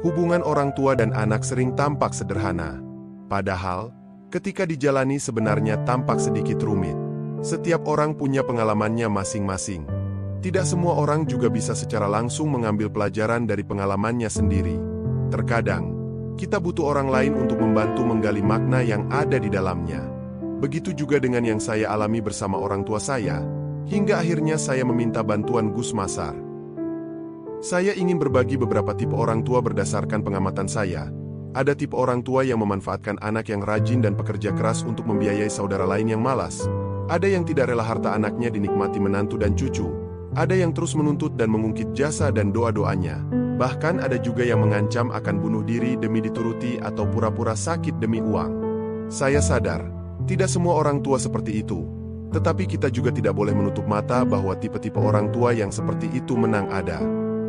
Hubungan orang tua dan anak sering tampak sederhana. Padahal, ketika dijalani sebenarnya tampak sedikit rumit. Setiap orang punya pengalamannya masing-masing. Tidak semua orang juga bisa secara langsung mengambil pelajaran dari pengalamannya sendiri. Terkadang, kita butuh orang lain untuk membantu menggali makna yang ada di dalamnya. Begitu juga dengan yang saya alami bersama orang tua saya, hingga akhirnya saya meminta bantuan Gus Masar. Saya ingin berbagi beberapa tipe orang tua berdasarkan pengamatan saya. Ada tipe orang tua yang memanfaatkan anak yang rajin dan pekerja keras untuk membiayai saudara lain yang malas. Ada yang tidak rela harta anaknya dinikmati menantu dan cucu. Ada yang terus menuntut dan mengungkit jasa dan doa-doanya. Bahkan ada juga yang mengancam akan bunuh diri demi dituruti atau pura-pura sakit demi uang. Saya sadar, tidak semua orang tua seperti itu. Tetapi kita juga tidak boleh menutup mata bahwa tipe-tipe orang tua yang seperti itu menang ada.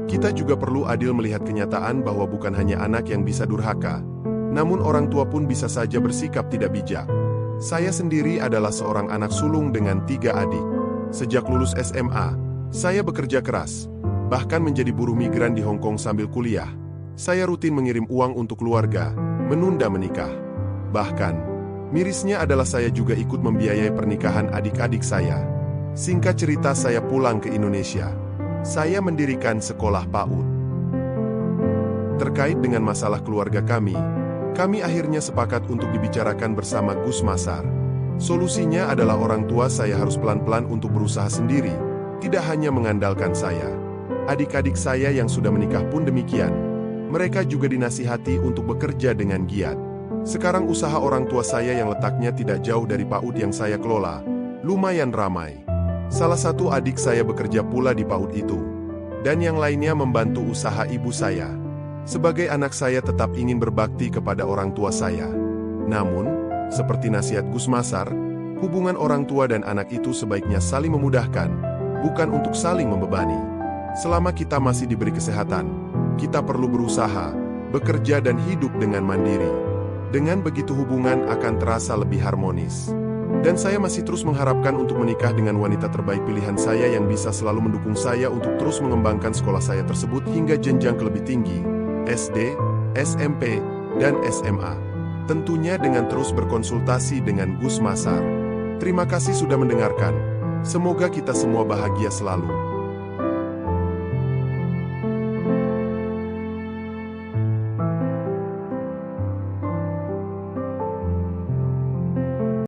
Kita juga perlu adil melihat kenyataan bahwa bukan hanya anak yang bisa durhaka, namun orang tua pun bisa saja bersikap tidak bijak. Saya sendiri adalah seorang anak sulung dengan 3 adik. Sejak lulus SMA, saya bekerja keras, bahkan menjadi buruh migran di Hong Kong sambil kuliah. Saya rutin mengirim uang untuk keluarga, menunda menikah. Bahkan, mirisnya adalah saya juga ikut membiayai pernikahan adik-adik saya. Singkat cerita, saya pulang ke Indonesia. Saya mendirikan sekolah PAUD. Terkait dengan masalah keluarga kami akhirnya sepakat untuk dibicarakan bersama Gus Masar. Solusinya adalah orang tua saya harus pelan-pelan untuk berusaha sendiri, tidak hanya mengandalkan saya. Adik-adik saya yang sudah menikah pun demikian. Mereka juga dinasihati untuk bekerja dengan giat. Sekarang usaha orang tua saya yang letaknya tidak jauh dari PAUD yang saya kelola, lumayan ramai. Salah satu adik saya bekerja pula di PAUD itu, dan yang lainnya membantu usaha ibu saya. Sebagai anak saya tetap ingin berbakti kepada orang tua saya. Namun, seperti nasihat Gus Masar, hubungan orang tua dan anak itu sebaiknya saling memudahkan, bukan untuk saling membebani. Selama kita masih diberi kesehatan, kita perlu berusaha, bekerja dan hidup dengan mandiri. Dengan begitu hubungan akan terasa lebih harmonis. Dan saya masih terus mengharapkan untuk menikah dengan wanita terbaik pilihan saya yang bisa selalu mendukung saya untuk terus mengembangkan sekolah saya tersebut hingga jenjang ke lebih tinggi, SD, SMP, dan SMA. Tentunya dengan terus berkonsultasi dengan Gus Masar. Terima kasih sudah mendengarkan. Semoga kita semua bahagia selalu.